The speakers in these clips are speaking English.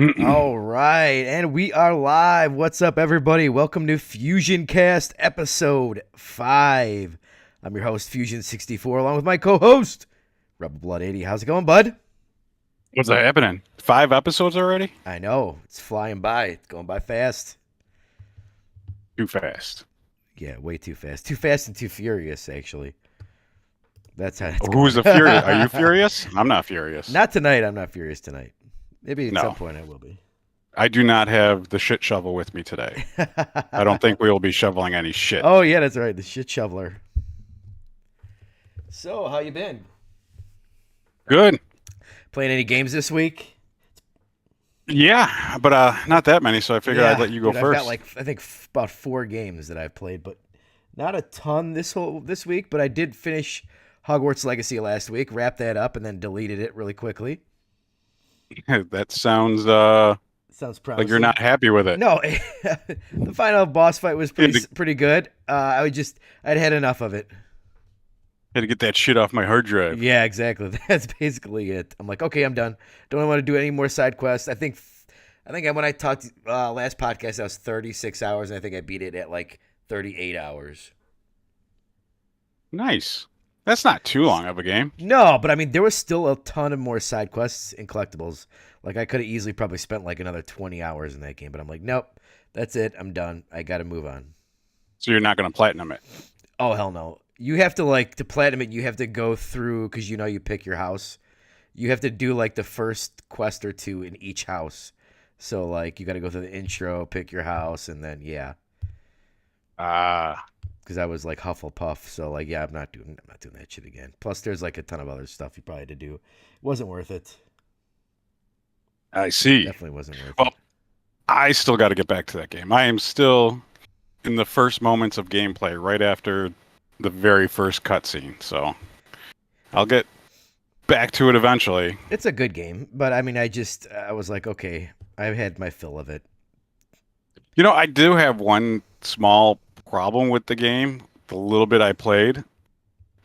All right, and we are live. What's up, everybody? Welcome to FusionCast episode 5. I'm your host, Fusion64, along with my co-host, Rebel Blood 80. How's it going, bud? What's that happening? 5 episodes already? I know, it's flying by. It's going by fast. Too fast. Yeah, way too fast. Too fast and too furious, actually. That's how it's Who's going. the furious? Are you furious? I'm not furious. Not tonight. I'm not furious tonight. Maybe at some No, point I will be. I do not have the shit shovel with me today. I don't think we will be shoveling any shit. Oh, yeah, that's right. The shit shoveler. So, how you been? Good. Playing any games this week? Yeah, but not that many, so I figured I'd let you go dude, first. I've got I think about 4 games that I've played, but not a ton this week. But I did finish Hogwarts Legacy last week, wrapped that up, and then deleted it really quickly. That sounds Sounds like you're promising. not happy with it. No, the final boss fight was pretty good. I'd had enough of it. Had to get that shit off my hard drive. Yeah, exactly. That's basically it. I'm like, okay, I'm done. Don't want to do any more side quests. I think when I talked last podcast, I was 36 hours, and I think I beat it at like 38 hours. Nice. That's not too long of a game. No, but I mean, there was still a ton of more side quests and collectibles. Like, I could have easily probably spent like another 20 hours in that game, but I'm like, nope, that's it. I'm done. I got to move on. So you're not going to platinum it. Oh, hell no. You have to, like, to platinum it, you have to go through, because you pick your house. You have to do, like, the first quest or two in each house. So, like, you got to go through the intro, pick your house, and then, yeah. Ah, Because I was, like, Hufflepuff. So, like, yeah, I'm not doing that shit again. Plus, there's, like, a ton of other stuff you probably had to do. It wasn't worth it. I see. Definitely wasn't worth Well, it. I still got to get back to that game. I am still in the first moments of gameplay right after the very first cutscene. So I'll get back to it eventually. It's a good game, but I mean, I was like, okay, I've had my fill of it. You know, I do have one small problem with the game. The little bit I played,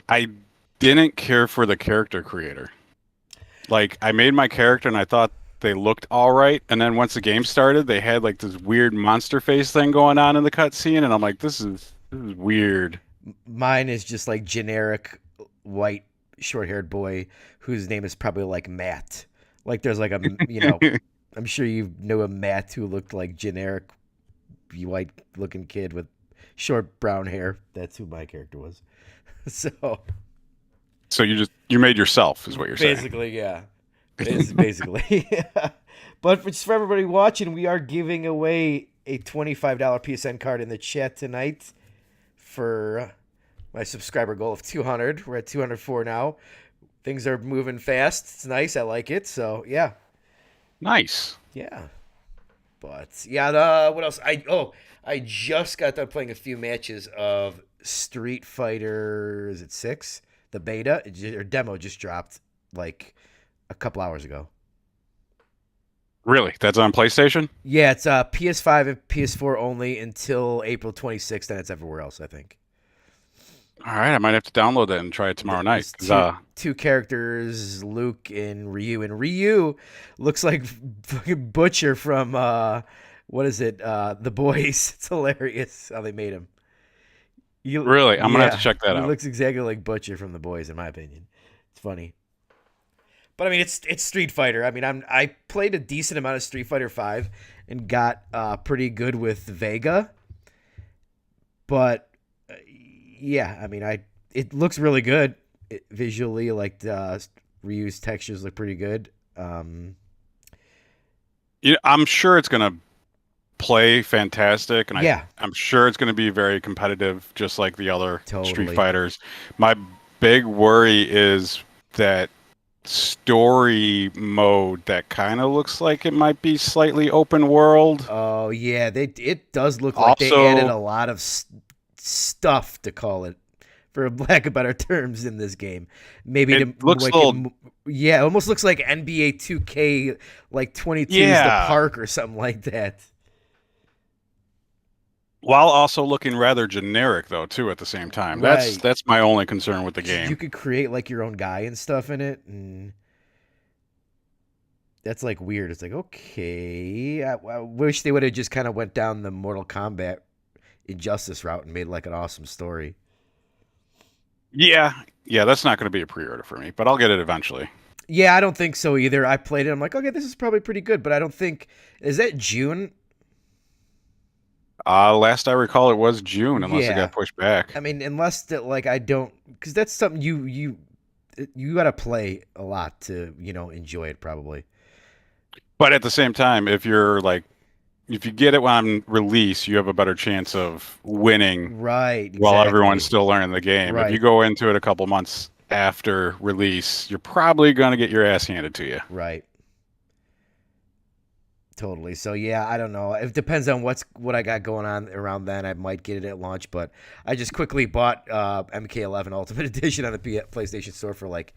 I didn't care for the character creator. Like, I made my character and I thought they looked all right. And then once the game started, they had like this weird monster face thing going on in the cutscene. And I'm like, this is weird. Mine is just like generic white short-haired boy whose name is probably like Matt. Like there's like I'm sure you know a Matt who looked like generic white-looking kid with short brown hair. That's who my character was. So So you made yourself, is what you're saying. basically, yeah. Basically. But just for everybody watching, we are giving away a $25 PSN card in the chat tonight for my subscriber goal of 200. We're at 204 now. Things are moving fast. It's nice. I like it. So, yeah. Nice. Yeah. But, yeah, what else? I just got done playing a few matches of Street Fighter, is it 6? The beta, or demo just dropped like a couple hours ago. Really? That's on PlayStation? Yeah, it's PS5 and PS4 only until April 26th, and it's everywhere else, I think. All right, I might have to download that and try it tomorrow night. There's 'Cause, two characters, Luke and Ryu. And Ryu looks like fucking Butcher from, what is it? The Boys. It's hilarious how they made him. really? I'm gonna have to check that he out. looks exactly like Butcher from The Boys, in my opinion. It's funny. But I mean, it's Street Fighter. I mean, I played a decent amount of Street Fighter 5 and got pretty good with Vega. But yeah, I mean, it looks really good visually. Like Ryu's textures look pretty good. I'm sure it's gonna play fantastic, and Yeah, I'm sure it's gonna be very competitive, just like the other Street totally. Fighters. My big worry is that story mode that kind of looks like it might be slightly open world. Oh yeah, it does look like they added Also, a lot of stuff to call it, for lack of better terms, in this game. Maybe to it looks a like little, yeah, it almost looks like NBA 2K like 22's The yeah, Park or something like that. while also looking rather generic though too at the same time. That's Right. that's my only concern with the You game. could create like your own guy and stuff in it, and That's like weird. It's like, okay, I wish they would have just kind of went down the Mortal Kombat Injustice route and made like an awesome story. Yeah, yeah, that's not going to be a pre-order for me, but I'll get it eventually. Yeah, I don't think so either. I played it. I'm like, okay, this is probably pretty good, but I don't think is that June. Last I recall, it was June, unless it Yeah, got pushed back. I mean, unless that like I don't, because that's something you got to play a lot to enjoy it probably. But at the same time, if you get it on release, you have a better chance of winning Right, while everyone's exactly. still learning the game. If you Right, go into it a couple months after release, you're probably going to get your ass handed to you. right. Totally. So yeah, I don't know. It depends on what I got going on around then. I might get it at launch, but I just quickly bought MK11 Ultimate Edition on the PlayStation Store for like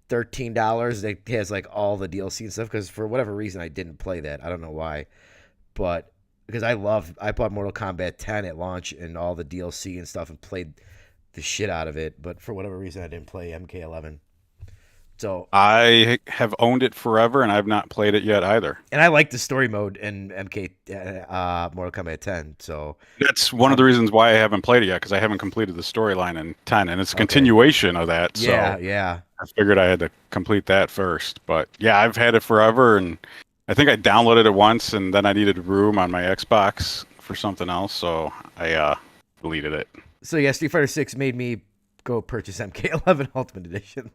$13. It has like all the DLC and stuff because for whatever reason I didn't play that. I don't know why, but because I bought Mortal Kombat 10 at launch and all the DLC and stuff and played the shit out of it. But for whatever reason I didn't play MK11. So I have owned it forever, and I've not played it yet either. and I like the story mode in Mortal Kombat 10. So That's one of the I'm reasons why I haven't played it yet, because I haven't completed the storyline in 10, and it's a okay. continuation of that. Yeah, So yeah. I figured I had to complete that first. But yeah, I've had it forever, and I think I downloaded it once, and then I needed room on my Xbox for something else, so I deleted it. So yeah, Street Fighter 6 made me go purchase MK11 Ultimate Edition.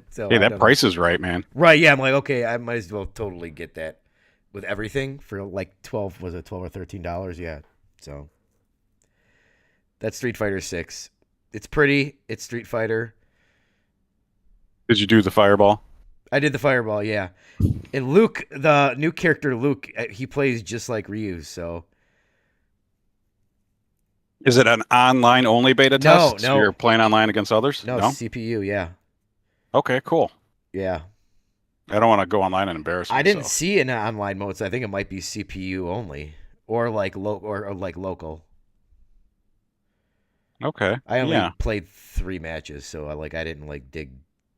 So Hey, I that don't know. price is right, man. Right, yeah, I'm like, okay, I might as well totally get that with everything for like 12, was it 12 or $13? Yeah. So that's Street Fighter 6. It's pretty, it's Street Fighter. Did you do the fireball? I did the fireball, yeah. And Luke, the new character Luke, he plays just like Ryu, so Is it an online only beta no, test? So you're no, playing online against others? no No? CPU, yeah. Okay, cool. Yeah. I don't want to go online and embarrass I didn't myself. see an online mode, so I think it might be CPU only, or like or like local. Okay. I only Yeah. played 3 matches, so I didn't like dig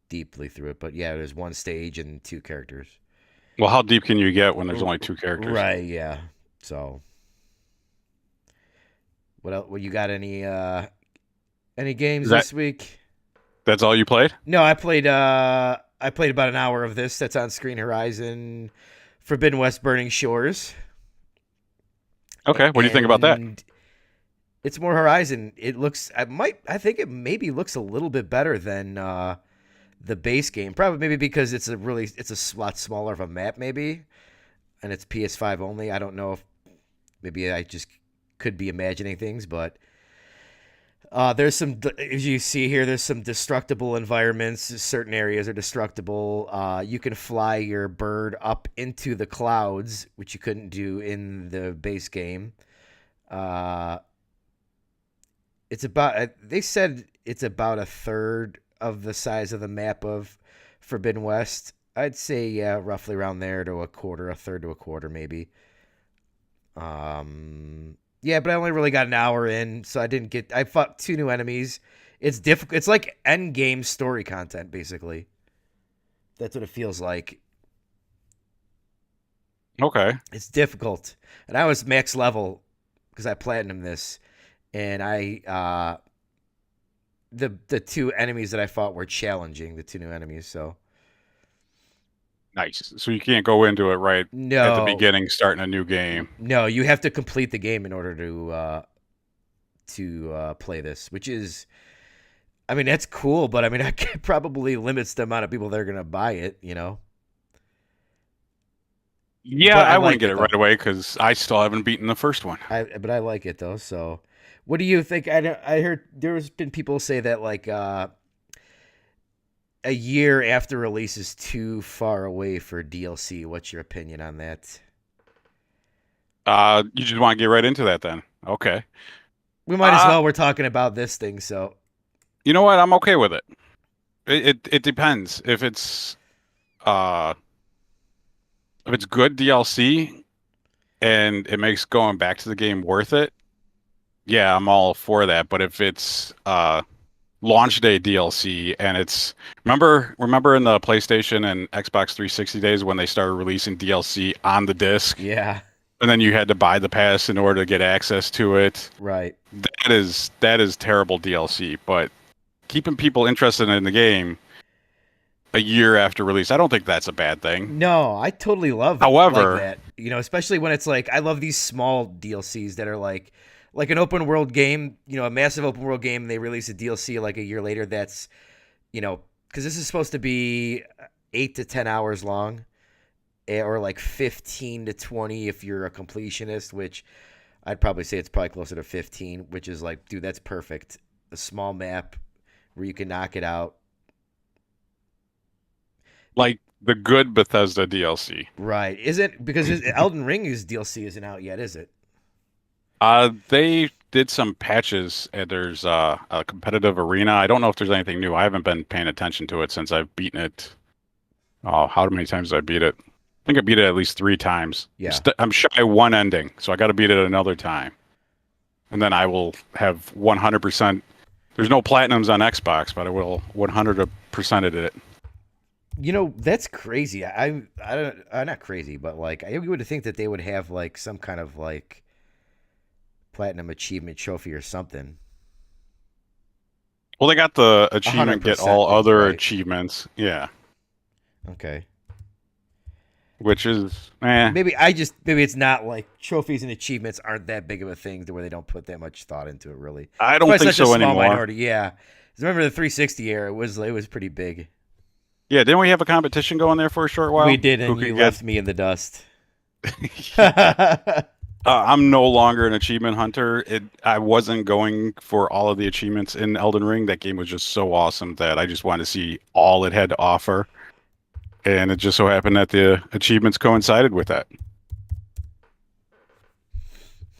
deeply through it. But yeah, there's one stage and 2 characters. Well, how deep can you get when there's R- only two characters? right, yeah. So what else? What you got? Any games Is that this week? that's all you played? No, I played about an hour of this. That's on Screen Horizon, Forbidden West, Burning Shores, Okay. What do you think about that? and it's more Horizon. It looks. I think it maybe looks a little bit better than the base game. Probably maybe because it's a lot smaller of a map, maybe, and it's PS5 only. I don't know if maybe I just could be imagining things, but there's some, as you see here, there's some destructible environments. Certain areas are destructible. You can fly your bird up into the clouds, which you couldn't do in the base game. Uh, it's about, they said it's about a third of the size of the map of Forbidden West. I'd say, yeah, roughly around there to a quarter, a third to a quarter, maybe. Yeah, but I only really got an hour in, so I didn't get. I fought 2 new enemies. It's difficult. It's like end game story content, basically. That's what it feels like. Okay. It's difficult, and I was max level because I platinum this, and the 2 enemies that I fought were challenging. The 2 new enemies, so Nice. So you can't go into it right at the no, beginning, starting a new game. no, you have to complete the game in order to play this, which is, I mean, that's cool, but I mean, it probably limits the amount of people that are gonna buy it, Yeah, But I I wouldn't like get it it right though. away because I still haven't beaten the first one. But I like it though. So, what do you think? I heard there's been people say that like a year after release is too far away for DLC. What's your opinion on that? You just want to get right into that then? Okay. We might as Uh, well. We're talking about this thing, so you know what? I'm okay with it. It depends uh if it's good DLC and it makes going back to the game worth it. Yeah, I'm all for that. But if it's launch day DLC, and it's remember in the PlayStation and Xbox 360 days when they started releasing DLC on the disc, Yeah, and then you had to buy the pass in order to get access to it. right. That is terrible DLC, but keeping people interested in the game a year after release, I don't think that's a bad thing. No, I totally love like However, that. Especially when it's like I love these small DLCs that are like an open world game, a massive open world game, and they release a DLC like a year later that's, because this is supposed to be 8 to 10 hours long, or like 15 to 20 if you're a completionist, which I'd probably say it's probably closer to 15, which is like, dude, that's perfect. A small map where you can knock it out. like the good Bethesda DLC. Right. Is it because Elden Ring's DLC isn't out yet, is it? They did some patches, and there's a competitive arena. I don't know if there's anything new. I haven't been paying attention to it since I've beaten it. Oh, how many times did I beat it? I think I beat it at least 3 times. Yeah. I'm shy one ending, so I got to beat it another time, and then I will have 100%. There's no platinums on Xbox, but I will 100% it. That's crazy. I don't not crazy, but like I would think that they would have like some kind of like platinum achievement trophy or something. Well, they got the achievement, get 100% all things, other right? achievements. Yeah, Okay. which is eh. Maybe it's not like trophies and achievements aren't that big of a thing to where they don't put that much thought into it really. I don't But it's think such a so small anymore. minority, yeah. 'Cause remember the 360 era it was pretty big. Yeah, didn't we have a competition going there for a short while? We did, Who and could you get left me in the dust. I'm no longer an achievement hunter. I wasn't going for all of the achievements in Elden Ring. That game was just so awesome that I just wanted to see all it had to offer. And it just so happened that the achievements coincided with that.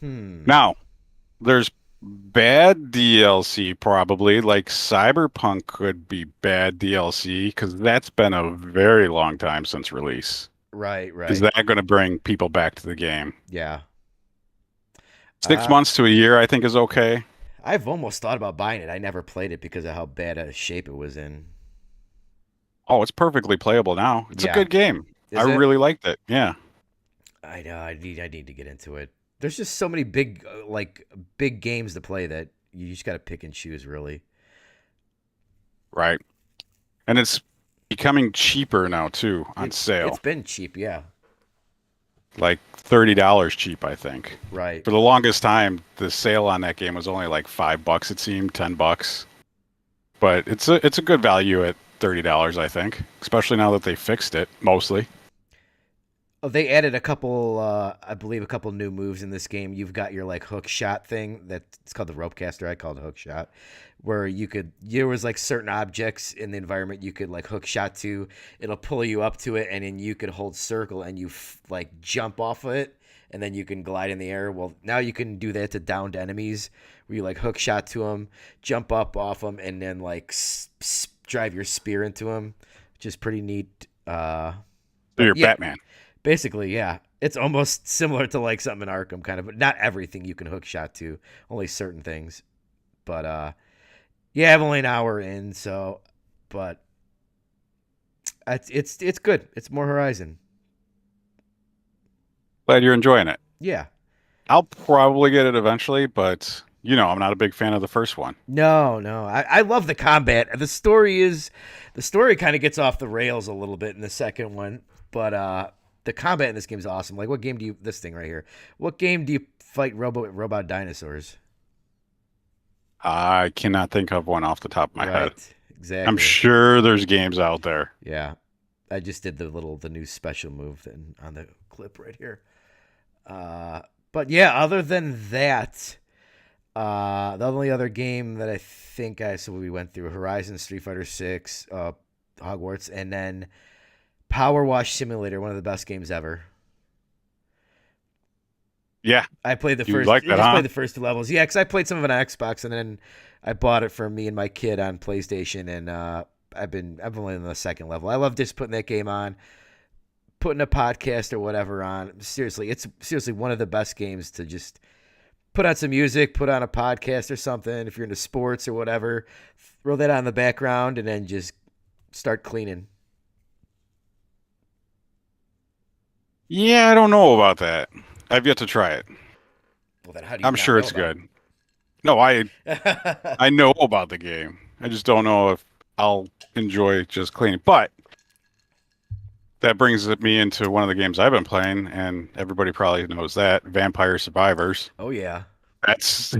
Hmm. Now, there's bad DLC probably, like Cyberpunk could be bad DLC because that's been a very long time since release. Right, Is right. that going to bring people back to the game? Yeah. 6 Uh, months to a year, I think, is okay. I've almost thought about buying it. I never played it because of how bad a shape it was in. Oh, it's perfectly playable now. It's a Yeah. good game. I Is it? really liked it. Yeah. I know. I need to get into it. There's just so many big games to play that you just got to pick and choose, really. Right. And it's becoming cheaper now too on It's sale. been cheap, yeah. Like $30 cheap, I think. Right. For the longest time, the sale on that game was only like $5, it seemed, $10. But it's a good value at $30, I think. Especially now that they fixed it, mostly. Oh, they added a couple, I believe, a couple new moves in this game. You've got your like hook shot thing that it's called the rope caster. I call it hook shot, where there was like certain objects in the environment you could like hook shot to. It'll pull you up to it, and then you could hold circle and you like jump off of it, and then you can glide in the air. Well, now you can do that to downed enemies, where you like hook shot to them, jump up off them, and then like drive your spear into them, which is pretty neat. So you're Yeah. Batman. Basically, yeah. It's almost similar to like something in Arkham kind of, but not everything you can hook shot to, only certain things. But yeah, I'm only an hour in, so but it's good. It's more Horizon. Glad you're enjoying it. Yeah. I'll probably get it eventually, but I'm not a big fan of the first one. No, no. I love the combat. The story kind of gets off the rails a little bit in the second one, but the combat in this game is awesome. Like this thing right here. What game do you fight robot dinosaurs? I cannot think of one off the top of my head. Right. I'm Exactly. sure there's games out there. Yeah. I just did the new special move on the clip right here. But yeah, other than that, the only other game that I think we went through Horizon, Street Fighter 6, Hogwarts, and then Power Wash Simulator, one of the best games ever. Yeah, I played the you first. like You that, just huh? played the first two levels. Yeah, because I played some of it on Xbox, and then I bought it for me and my kid on PlayStation, and I've only on the second level. I love just putting that game on, putting a podcast or whatever on. Seriously, it's seriously one of the best games to just put on some music, put on a podcast or something. If you're into sports or whatever, throw that on the background and then just start cleaning. Yeah, I don't know about that. I've yet to try it. Well, then how do you I'm not sure know it's about good. No, it? I know about the game. I just don't know if I'll enjoy just cleaning. But that brings me into one of the games I've been playing, and everybody probably knows that, Vampire Survivors. Oh yeah. That's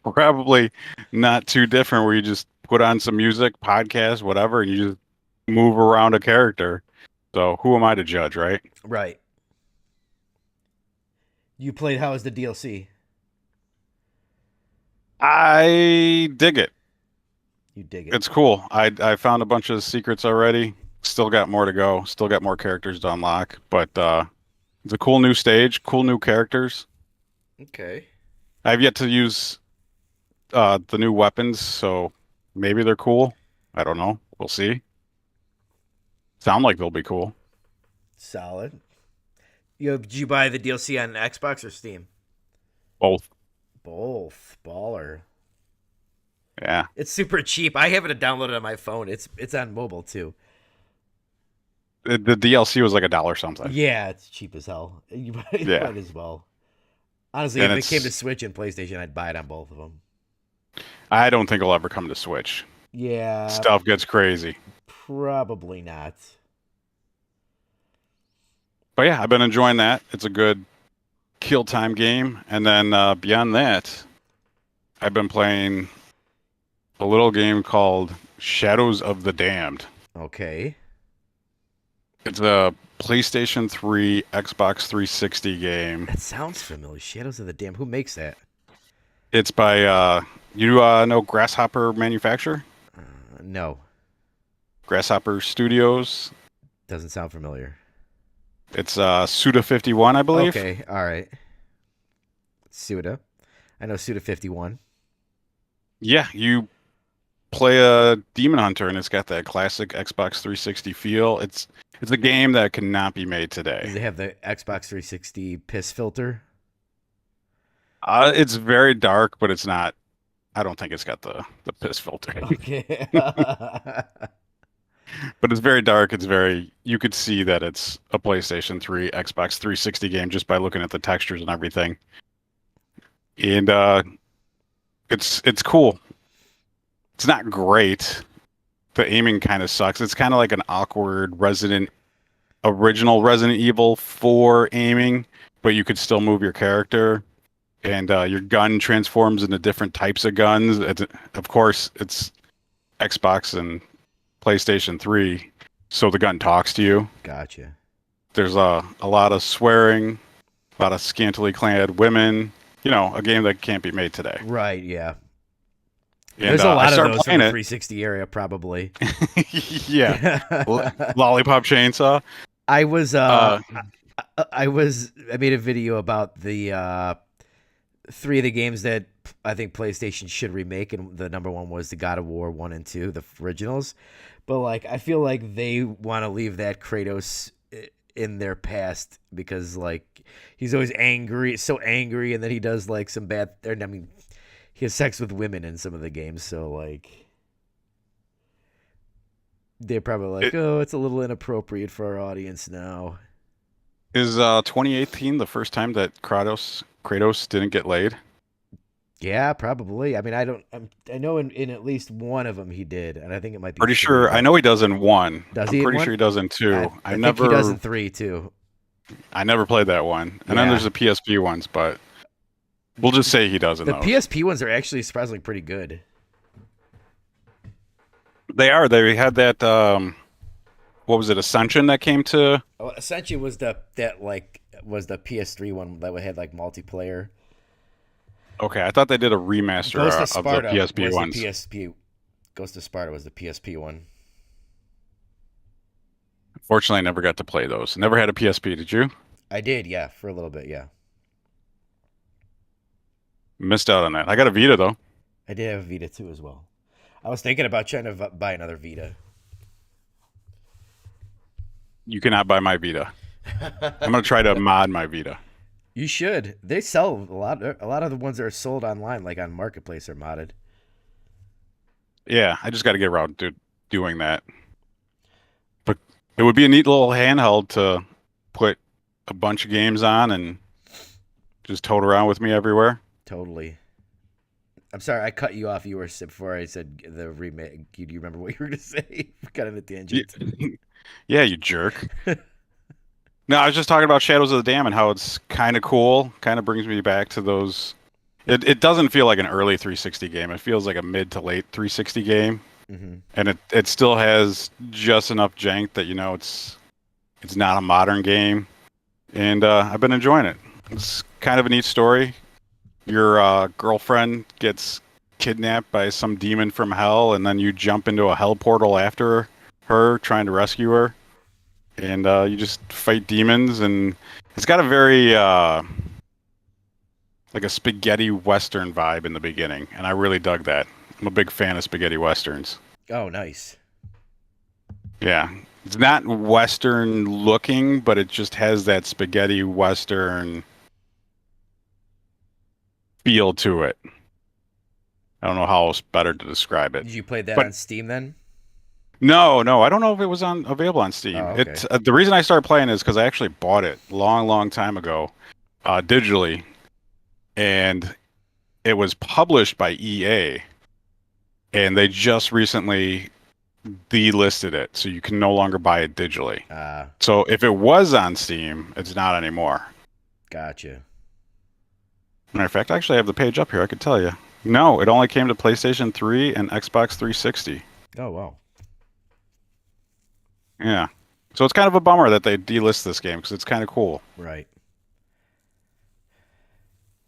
probably not too different, where you just put on some music, podcast, whatever, and you just move around a character. So who am I to judge, right? Right. You played how was the DLC? I dig it. You dig it. It's cool. I found a bunch of secrets already. Still got more to go. Still got more characters to unlock. But it's a cool new stage, cool new characters. Okay. I've yet to use the new weapons, so maybe they're cool. I don't know. We'll see. Sound like they'll be cool. Solid. Did you buy the DLC on Xbox or Steam? Both. Both. Baller. Yeah. It's super cheap. I have it downloaded on my phone. It's on mobile too. The DLC was like $1 something. Yeah, it's cheap as hell. You Yeah. might as well. Honestly, And if it came to Switch and PlayStation, I'd buy it on both of them. I don't think it'll ever come to Switch. Yeah, Stuff gets crazy. probably not. But yeah, I've been enjoying that. It's a good kill time game. And then beyond that, I've been playing a little game called Shadows of the Damned. Okay. It's a PlayStation 3, Xbox 360 game. That sounds familiar. Shadows of the Dam. Who makes that? It's by you know Grasshopper Manufacturer? No. Grasshopper Studios. Doesn't sound familiar. It's Suda 51, I believe. Okay, all right. Suda. I know Suda 51. Yeah, you play a demon hunter, and it's got that classic Xbox 360 feel. It's a game that cannot be made Does today. it have the Xbox 360 piss filter? It's very dark, but it's not. I don't think it's got the piss filter. Okay. But it's very dark. It's very. You could see that it's a PlayStation 3, Xbox 360 game just by looking at the textures and everything. And it's cool. It's not great. The aiming kind of sucks. It's kind of like an awkward original Resident Evil 4 aiming, but you could still move your character, and your gun transforms into different types of guns. Of course, it's Xbox and PlayStation 3, so the gun talks to you. Gotcha. There's a lot of swearing, a lot of scantily clad women. You know, a game that can't be made today. Right, yeah. And, There's a lot I of started those from playing the it. 360 area, probably. Yeah. Lollipop Chainsaw. I made a video about the 3 of the games that I think PlayStation should remake, and the number one was the God of War 1 and 2, the originals. But like, I feel like they want to leave that Kratos in their past, because like he's always so angry, and then he does like some bad. I mean, he has sex with women in some of the games, so like they're probably like, oh, it's a little inappropriate for our audience now. Is 2018 the first time that Kratos didn't get laid? Yeah, probably. I mean, I know in at least one of them he did, and I think it might be Pretty 3, sure. I but- know he does in 1. Does I'm he in pretty 1? sure he does in 2. I think he does in 3 too. I never played that one. And then Yeah. there's the PSP ones, but we'll just say he does in The those. PSP ones are actually surprisingly pretty good. They are. They had that what was it, Ascension that came to? Oh, Ascension was the PS3 one that had like multiplayer. Okay, I thought they did a remaster Ghost of of the Sparta PSP was ones. the PSP. Ghost of Sparta was the PSP one. Fortunately, I never got to play those. Never had a PSP, did you? I did, yeah, for a little bit, yeah. Missed out on that. I got a Vita though. I did have a Vita too as well. I was thinking about trying to buy another Vita. You cannot buy my Vita. I'm gonna try to mod my Vita. You should. They sell a lot. A lot of the ones that are sold online, like on Marketplace, are modded. Yeah, I just got to get around to doing that. But it would be a neat little handheld to put a bunch of games on and just tote around with me everywhere. Totally. I'm sorry, I cut you off. You were before I said the remake. Do you remember what you were going to say? Got on a Yeah, tangent. yeah, you jerk. No, I was just talking about Shadows of the Dam and how it's kind of cool. Kind of brings me back to those. It doesn't feel like an early 360 game. It feels like a mid to late 360 game, Hmm. and it still has just enough jank that it's not a modern game, and I've been enjoying it. It's kind of a neat story. Your girlfriend gets kidnapped by some demon from hell, and then you jump into a hell portal after her, trying to rescue her, and you just fight demons. And it's got a very like a spaghetti western vibe in the beginning, and I really dug that. I'm a big fan of spaghetti westerns. Oh, nice. Yeah, it's not western looking, but it just has that spaghetti western feel to it. I don't know how else better to describe it. Did you play that But on Steam then? no, I don't know if it was on available on Oh, Steam. okay. The reason I started playing is because I actually bought it long time ago, digitally, and it was published by EA, and they just recently delisted it, so you can no longer buy it digitally. Ah, So if it was on Steam, it's not anymore. gotcha. Matter of fact, I actually have the page up here. I could tell you. No, it only came to PlayStation 3 and Xbox 360. Oh, wow. Yeah. So it's kind of a bummer that they delist this game because it's kind of cool. Right.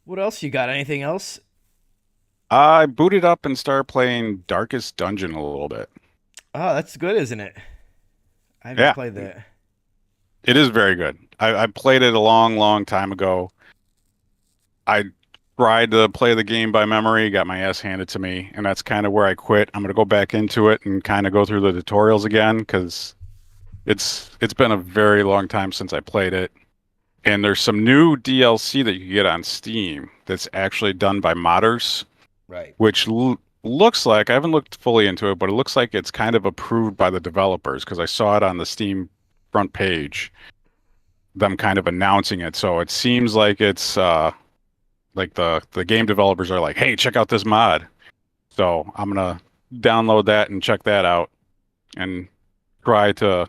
What else you got? Anything else? I booted up and started playing Darkest Dungeon a little bit. Oh, that's good, isn't it? I haven't Yeah, played that. it is very good. I played it a long time ago. I tried to play the game by memory, got my ass handed to me, and that's kind of where I quit. I'm gonna go back into it and kind of go through the tutorials again because it's been a very long time since I played it. And there's some new DLC that you can get on Steam that's actually done by modders, Right. which looks like I haven't looked fully into it, but it looks like it's kind of approved by the developers because I saw it on the Steam front page, them kind of announcing it. So it seems like it's like the game developers are like, "Hey, check out this mod." So I'm gonna download that and check that out and try to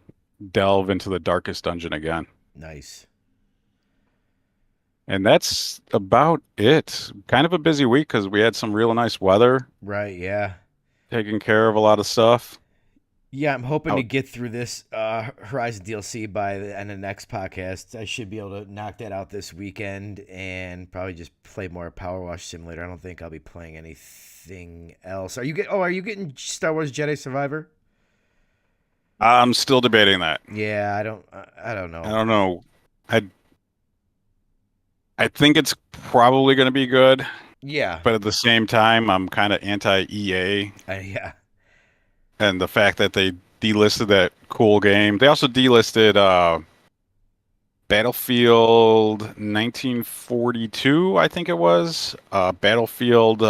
delve into the darkest dungeon again. Nice. And that's about it. Kind of a busy week because we had some real nice weather, Right, yeah. taking care of a lot of stuff. Yeah, I'm hoping to Out. get through this Horizon DLC by the end of the next podcast. I should be able to knock that out this weekend and probably just play more Power Wash Simulator. I don't think I'll be playing anything else. Are you getting Star Wars Jedi Survivor? I'm still debating that. Yeah, I don't I know. don't know. I I think it's probably going to be good, Yeah. but at the same time, I'm kind of anti EA Yeah. and the fact that they delisted that cool game. They also delisted Battlefield 1942, I think it was. Battlefield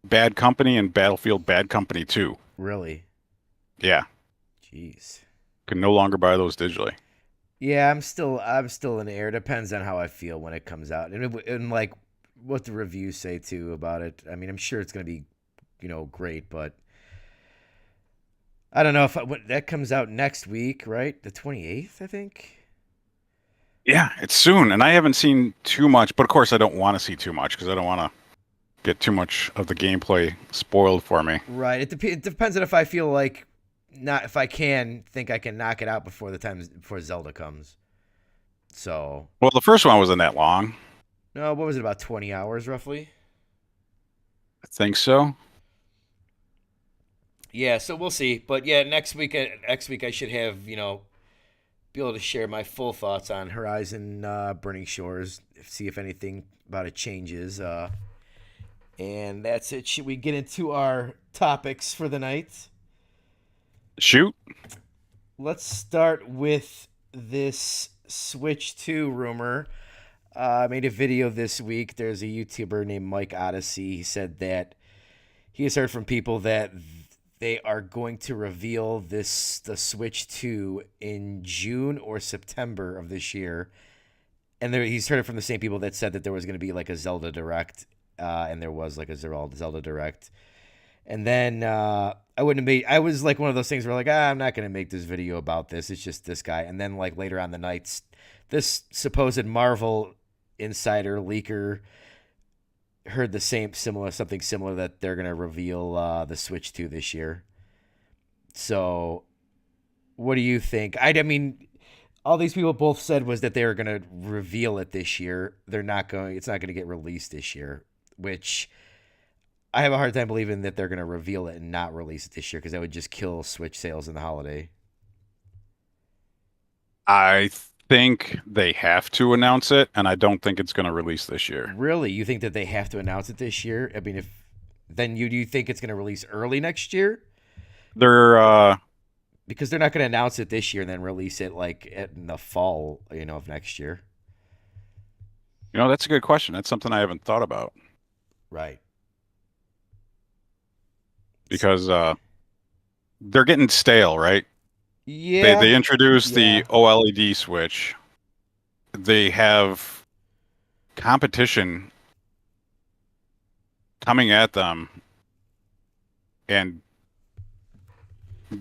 Bad Company and Battlefield Bad Company 2. Really. Yeah, Jeez. can no longer buy those digitally. Yeah, I'm still in the air. Depends on how I feel when it comes out, and like what the reviews say too about it. I mean, I'm sure it's gonna be, great, but I don't know if when that comes out next week, right? The 28th, I think. Yeah, it's soon, and I haven't seen too much, but of course I don't want to see too much because I don't want to get too much of the gameplay spoiled for me. Right. It depends on if I feel like not if I think I can knock it out before Zelda comes. So Well, the first one wasn't that long. no, what was it about 20 hours roughly? I think so. Yeah, so we'll see. But yeah, next week I should have be able to share my full thoughts on Horizon Burning Shores, see if anything about it changes. And that's it. Should we get into our topics for the night? Shoot. Let's start with this Switch 2 rumor. I made a video this week. There's a YouTuber named Mike Odyssey. He said that he has heard from people that they are going to reveal the Switch 2 in June or September of this year. And he's heard it from the same people that said that there was going to be like a Zelda Direct, and there was like a Zelda Direct. And then I wouldn't have made. I was like one of those things where like, I'm not going to make this video about this. It's just this guy. And then like later on the nights, this supposed Marvel insider leaker heard something similar that they're going to reveal the Switch 2 this year. So, what do you think? I mean, all these people both said was that they were going to reveal it this year. They're not going. It's not going to get released this year, which I have a hard time believing that they're going to reveal it and not release it this year because that would just kill Switch sales in the holiday. I think they have to announce it, and I don't think it's going to release this year. Really, you think that they have to announce it this year? I mean, if then do you think it's going to release early next year? They're Because they're not going to announce it this year and then release it like in the fall, of next year. that's a good question. That's something I haven't thought about Right. because they're getting stale, right? Yeah. They introduced Yeah. the OLED switch. They have competition coming at them and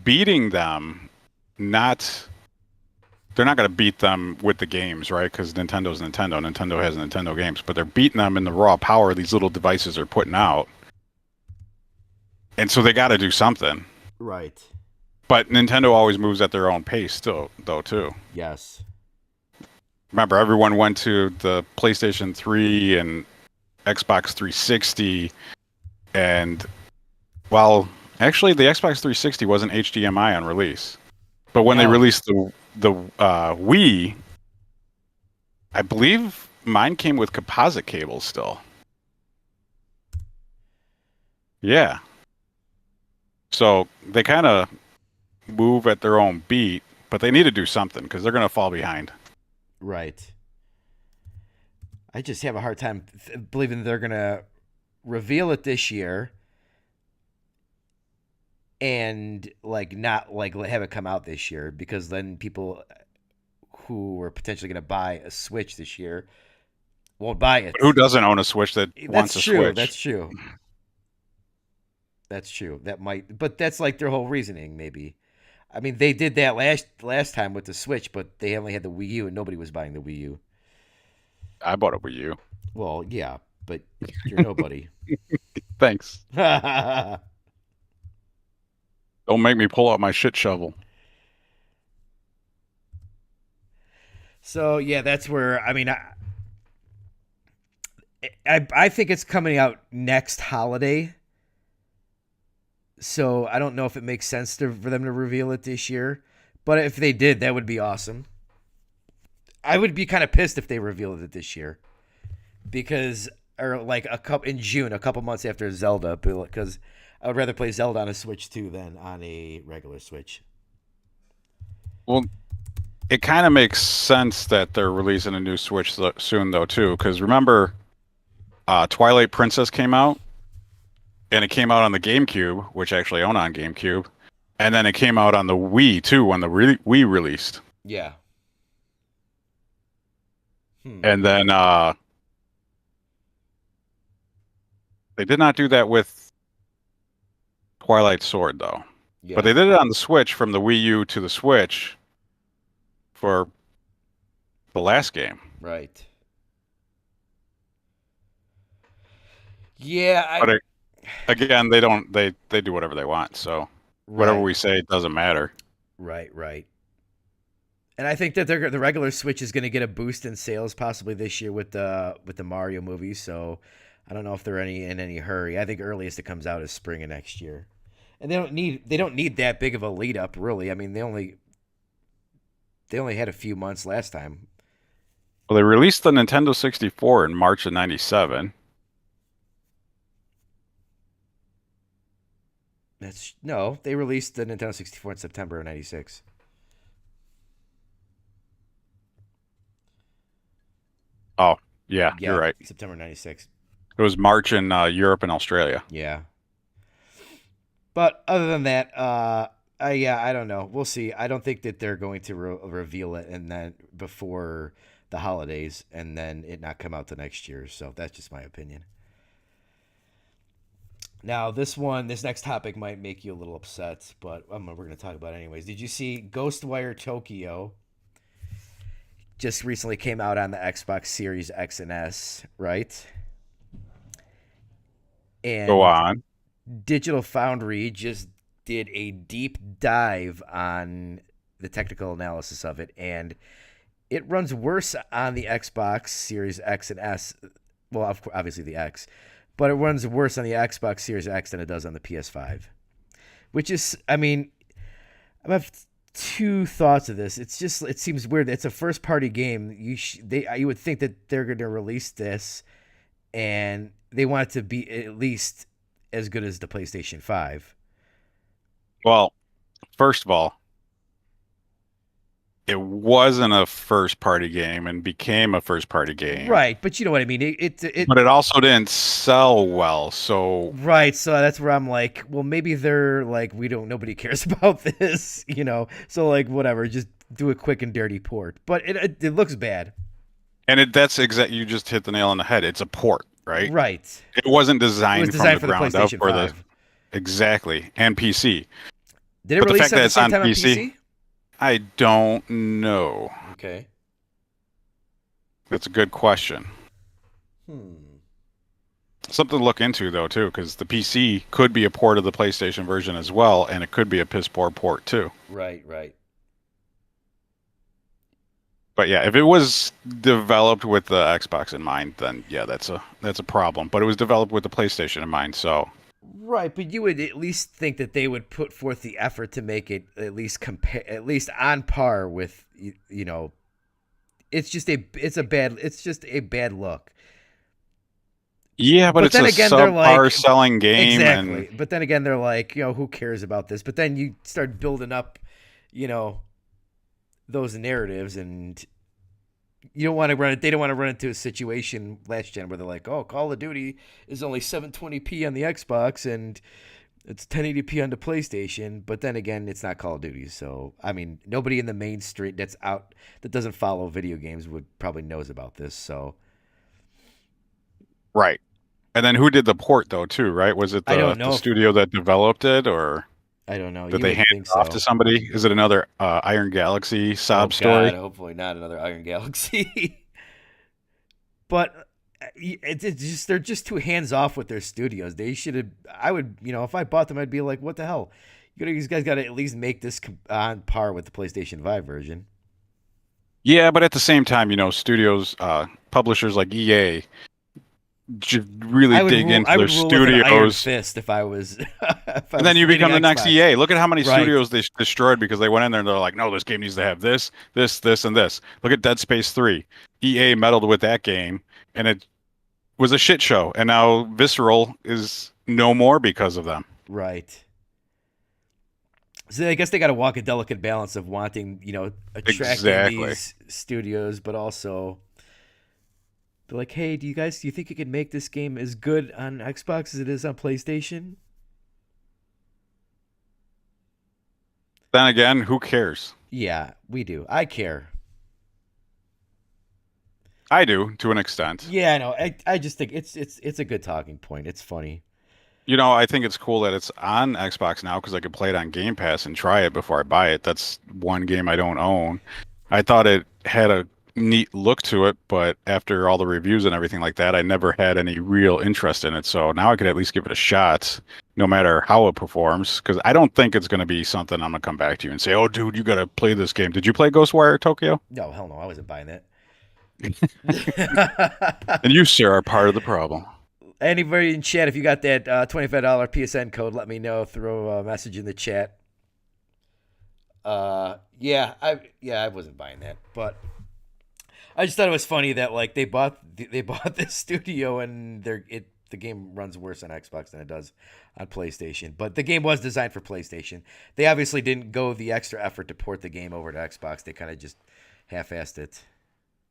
beating them. They're not going to beat them with the games, right? Because Nintendo's Nintendo. Nintendo has Nintendo games, but they're beating them in the raw power these little devices are putting out. And so they got to do something. Right. But Nintendo always moves at their own pace still, though, too. Yes. Remember, everyone went to the PlayStation 3 and Xbox 360, and actually the Xbox 360 wasn't HDMI on release, but when they released the Wii, I believe mine came with composite cables still. Yeah. So they kind of move at their own beat, but they need to do something because they're going to fall behind. Right. I just have a hard time believing they're going to reveal it this year and like not like have it come out this year because then people who are potentially going to buy a Switch this year won't buy it. But who doesn't own a Switch that wants a Switch? That's true. That's true. That might, but that's like their whole reasoning, maybe. I mean, they did that last time with the Switch, but they only had the Wii U, and nobody was buying the Wii U. I bought a Wii U. Well, yeah, but you're nobody. Thanks. Don't make me pull out my shit shovel. So yeah, that's where I mean, I think it's coming out next holiday. So I don't know if it makes sense for them to reveal it this year, but if they did, that would be awesome. I would be kind of pissed if they revealed it this year, because or like in June, a couple months after Zelda, because I would rather play Zelda on a Switch 2 than on a regular Switch. Well, it kind of makes sense that they're releasing a new Switch soon, though, too. Because remember, Twilight Princess came out, and it came out on the GameCube, which I actually own on GameCube, and then it came out on the Wii too when the Wii released. Yeah. And then they did not do that with Twilight Sword, though. Yeah. But they did it on the Switch from the Wii U to the Switch for the last game. Right. Yeah. But again, they don't. They do whatever they want. So whatever we say doesn't matter. Right. Right. And I think that the regular Switch is going to get a boost in sales possibly this year with the Mario movie. So I don't know if they're in any hurry. I think earliest it comes out is spring of next year, and they don't need that big of a lead up, really. I mean, they only had a few months last time. Well, they released the Nintendo 64 in March of '97. They released the Nintendo 64 in September of '96. Oh, Yeah, you're Yeah, right. September 96. It was March in Europe and Australia. Yeah. But other than that, yeah, I don't know. We'll see. I don't think that they're going to reveal it and then before the holidays and then it not come out the next year. So that's just my opinion. Now, this next topic might make you a little upset, but we're going to talk about it anyways. Did you see Ghostwire Tokyo just recently came out on the Xbox Series X and S, right? Go And on. Digital Foundry just did a deep dive on the technical analysis of it, and it runs worse on the Xbox Series X and S. Well, obviously the X, but it runs worse on the Xbox Series X than it does on the PS5. Which is, I mean, I have two thoughts of this. It's just, it seems weird. It's a first party game. You would think that they're going to release this, and they want it to be at least as good as the PlayStation 5. Well, first of all, it wasn't a first party game and became a first party game. Right, but you know what I mean. But it also didn't sell well, so Right, so that's where I'm like, well, maybe they're like, nobody cares about this, So like, whatever, just do a quick and dirty port. But it looks bad. that's you just hit the nail on the head. It's a port, right? Right. It wasn't It was designed designed from for the the ground up PlayStation for the 5. exactly and PC. Did it But the release fact at that the it's same on time on PC, PC? I don't know. Okay. That's a good question. Hmm. Something to look into though too, because the PC could be a port of the PlayStation version as well, and it could be a piss poor port too. Right. But yeah, if it was developed with the Xbox in mind, then yeah, that's a problem. But it was developed with the PlayStation in mind, so Right, but you would at least think that they would put forth the effort to make it at least on par with It's just a bad look. yeah, but But it's then a again, they're subpar like, selling game, exactly. and But then again, they're like, who cares about this? But then you start building up, you know, those narratives, and you don't want to run it. They don't want to run into a situation last gen where they're like, oh, Call of Duty is only 720p on the Xbox and it's 1080p on the PlayStation. But then again, it's not Call of Duty. So, I mean, nobody in the mainstream that doesn't follow video games would probably knows about this. So, right. And then who did the port though too, right? Was it I don't the know. studio that developed it, or I don't know. did You they would hand think it off to so. somebody? Is it another Iron Galaxy Oh sob God, story? hopefully not another Iron Galaxy. But it's just they're just too hands off with their studios. They should have. I would, if I bought them, I'd be like, what the hell? These guys got to at least make this on par with the PlayStation 5 version. Yeah, but at the same time, studios, publishers like EA, really dig I into their would rule with an iron studios, fist if I was. If I and then was you leading become the next Xbox. EA. Look at how many Right. studios they destroyed because they went in there and they're like, no, this game needs to have this, this, this, and this. Look at Dead Space 3. EA meddled with that game, and it was a shit show. And now Visceral is no more because of them. Right. So I guess they got to walk a delicate balance of wanting, attracting Exactly. these studios, but also be like, hey, do you think you can make this game as good on Xbox as it is on PlayStation? Then again, who cares? Yeah, we do. I care. I do to an extent. Yeah, I know. I just think it's a good talking point. It's funny. I think it's cool that it's on Xbox now because I could play it on Game Pass and try it before I buy it. That's one game I don't own. I thought it had a neat look to it, but after all the reviews and everything like that, I never had any real interest in it. So now I could at least give it a shot, no matter how it performs, because I don't think it's going to be something I'm going to come back to you and say, oh, dude, you got to play this game. Did you play Ghostwire Tokyo? No, hell no, I wasn't buying that. And you, sir, are part of the problem. Anybody in chat, if you got that $25 PSN code, let me know. Throw a message in the chat. I wasn't buying that, but I just thought it was funny that like they bought this studio and the game runs worse on Xbox than it does on PlayStation. But the game was designed for PlayStation. They obviously didn't go the extra effort to port the game over to Xbox. They kind of just half-assed it.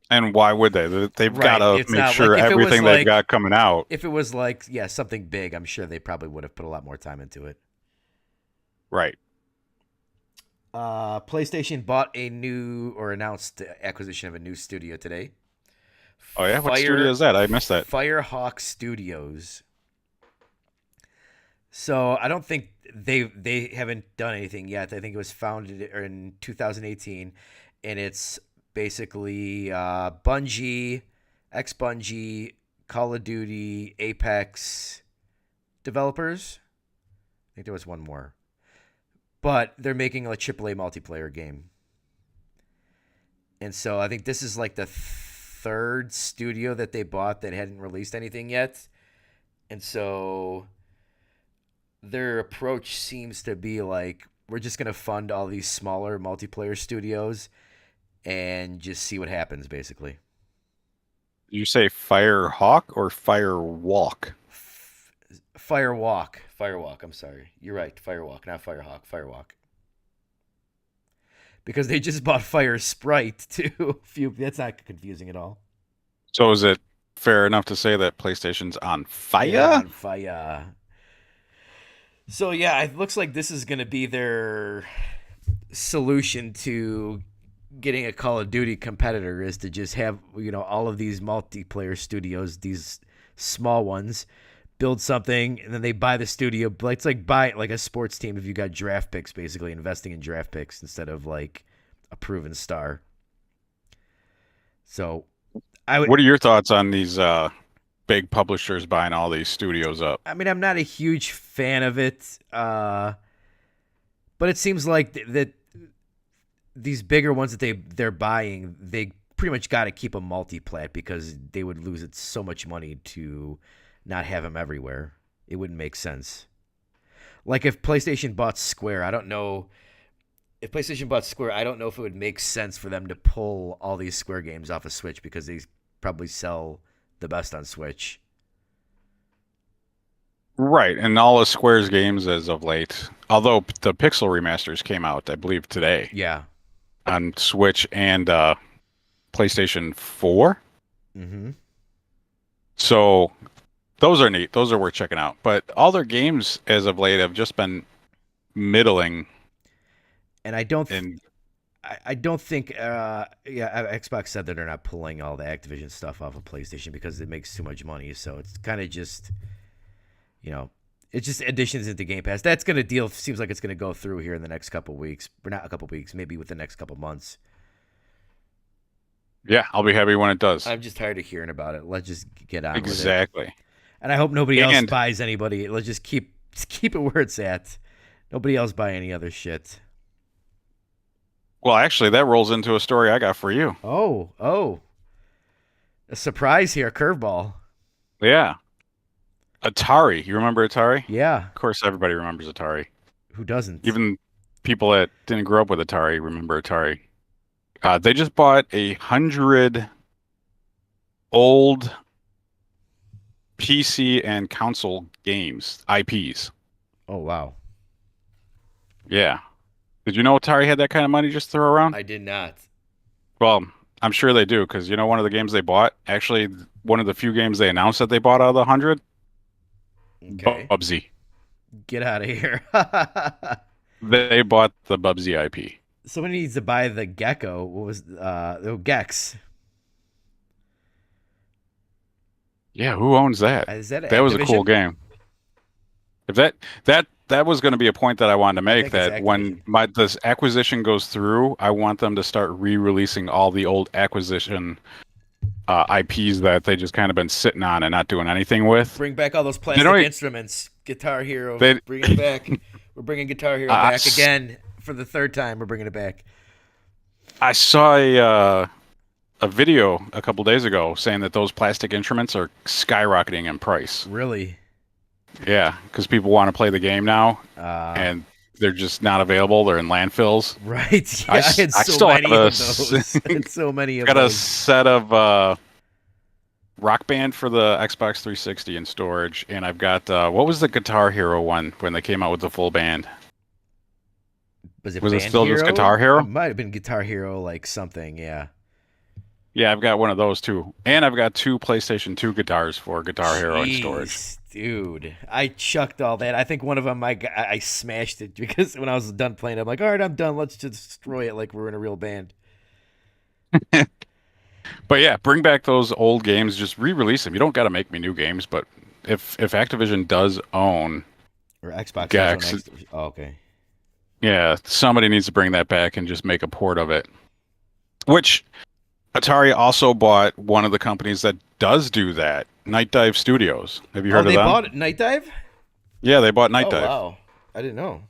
And why would they? They've got Right. to It's make not sure like everything they've got coming out. if it was like, yeah, something big, I'm sure they probably would have put a lot more time into it. Right. PlayStation bought a new or announced the acquisition of a new studio today. Oh yeah, what studio is that? I missed that. Firehawk Studios. So I don't think they haven't done anything yet. I think it was founded in 2018, and it's basically Bungie, ex Bungie, Call of Duty, Apex developers. I think there was one more, but they're making a AAA multiplayer game, and so I think this is like the third studio that they bought that hadn't released anything yet, and so their approach seems to be like, we're just going to fund all these smaller multiplayer studios and just see what happens, basically. You say Firehawk or Firewalk? Firewalk. Firewalk, I'm sorry. You're right. Firewalk, not Firehawk. Firewalk. Because they just bought Fire Sprite, too. That's not confusing at all. So is it fair enough to say that PlayStation's on fire? Yeah, on fire. So, yeah, it looks like this is going to be their solution to getting a Call of Duty competitor, is to just have, all of these multiplayer studios, these small ones, build something, and then they buy the studio. It's like buy like a sports team if you got draft picks, basically investing in draft picks instead of like a proven star. So What are your thoughts on these big publishers buying all these studios up? I mean, I'm not a huge fan of it, but it seems like that these bigger ones that they're buying, they pretty much got to keep a multi-plat because they would lose it so much money to not have them everywhere. It wouldn't make sense. Like if PlayStation bought Square, I don't know if PlayStation bought Square, I don't know if it would make sense for them to pull all these Square games off of Switch because they probably sell the best on Switch. Right, and all of Square's games as of late, although the Pixel remasters came out, I believe, today Yeah. on Switch and PlayStation 4. Mm-hmm. So those are neat. Those are worth checking out. But all their games as of late have just been middling. And I don't And I don't think Xbox said that they're not pulling all the Activision stuff off of PlayStation because it makes too much money. So it's kind of just, it's just additions into Game Pass. That's going to seems like it's going to go through here in the next couple weeks. Or not a couple weeks, maybe with the next couple months. yeah, I'll be happy when it does. I'm just tired of hearing about it. Let's just get on with it. Exactly. And I hope nobody else buys anybody. Let's just keep it where it's at. Nobody else buy any other shit. Well, actually, that rolls into a story I got for you. Oh. A surprise here, curveball. Yeah. Atari. You remember Atari? Yeah. Of course, everybody remembers Atari. Who doesn't? Even people that didn't grow up with Atari remember Atari. They just bought 100 old PC and console games, IPs. Oh, wow. Yeah. Did you know Atari had that kind of money just to throw around? I did not. Well, I'm sure they do, because one of the games they bought, actually, one of the few games they announced that they bought out of the 100, Okay. Bubsy. Get out of here. They bought the Bubsy IP. Somebody needs to buy the Gecko. What was Gex? Yeah, who owns that? Is that That was a Activision? cool game. If that was going to be a point that I wanted to make, think it's that when this acquisition goes through, I want them to start re-releasing all the old acquisition IPs that they just kind of been sitting on and not doing anything with. Bring back all those plastic instruments. Guitar Hero. Bring it back. We're bringing Guitar Hero back again for the third time. We're bringing it back. I saw a video a couple days ago saying that those plastic instruments are skyrocketing in price. Really? Yeah, because people want to play the game now, and they're just not available. They're in landfills. Right. Yeah, I had so many of those. I had so many of those. Got a set of Rock Band for the Xbox 360 in storage, and I've got what was the Guitar Hero one when they came out with the full band? Was it still Hero? just Guitar Hero? It might have been Guitar Hero, like something. Yeah. Yeah, I've got one of those too. And I've got two PlayStation 2 guitars for Guitar Hero and storage. Jeez, dude, I chucked all that. I think one of them I smashed it because when I was done playing, I'm like, all right, I'm done. Let's just destroy it like we're in a real band. But yeah, bring back those old games, just re-release them. You don't got to make me new games, but if Activision does own Or Xbox does on Gex, X. Oh, okay. yeah, somebody needs to bring that back and just make a port of it. Which Atari also bought one of the companies that does do that, Night Dive Studios. Have you Oh, heard of they them? bought Night Dive. Yeah, they bought Night Oh Dive. wow, I didn't know.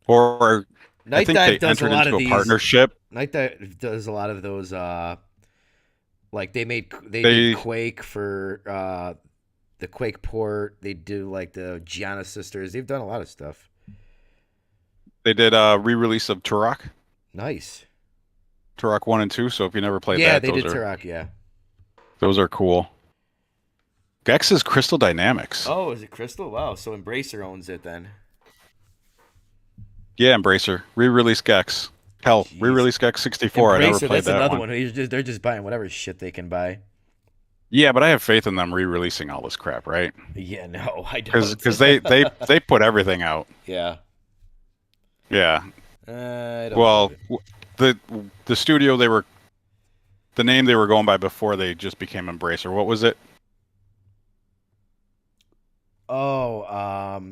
Or I Night think Dive they does a entered lot into of a these. partnership. Night Dive does a lot of those. Like they did They Quake for the Quake port. They do like the Gianna sisters. They've done a lot of stuff. they did a re-release of Turok, Nice. Turok 1 and 2, so if you never played Yeah, that, they did Turok. Yeah. those are cool. Gex is Crystal Dynamics. Oh, is it Crystal? Wow. So Embracer owns it then. Yeah, Embracer. Re-release Gex. Hell, Jeez. re-release Gex 64. I never Embracer. played That's that another one. one. They're just buying whatever shit they can buy. Yeah, but I have faith in them re-releasing all this crap, right? Yeah. No, I Because don't. they put everything out. Yeah. Yeah. I don't Well, believe it. the studio the name they were going by before they just became Embracer. What was it? Oh,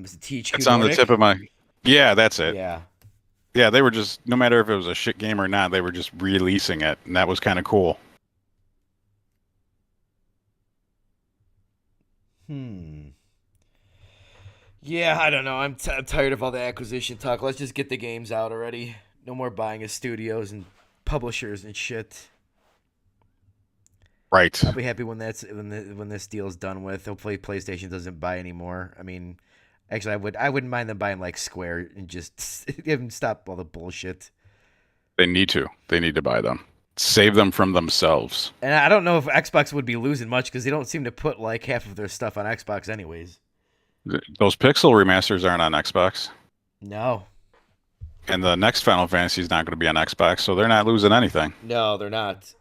is it THQ It's on the tip Nordic? of my. Yeah, that's it. Yeah. Yeah, they were just no matter if it was a shit game or not, they were just releasing it, and that was kind of cool. Hmm. Yeah, I don't know. I'm tired of all the acquisition talk. Let's just get the games out already. No more buying of studios and publishers and shit. Right. I'll be happy when when this deal's done with. Hopefully, PlayStation doesn't buy anymore. I mean, actually, I wouldn't mind them buying like Square and just give them stop all the bullshit. They need to. They need to buy them. Save them from themselves. And I don't know if Xbox would be losing much because they don't seem to put like half of their stuff on Xbox anyways. Those Pixel remasters aren't on Xbox, No, and the next Final Fantasy is not going to be on Xbox, so they're not losing anything. no, they're not.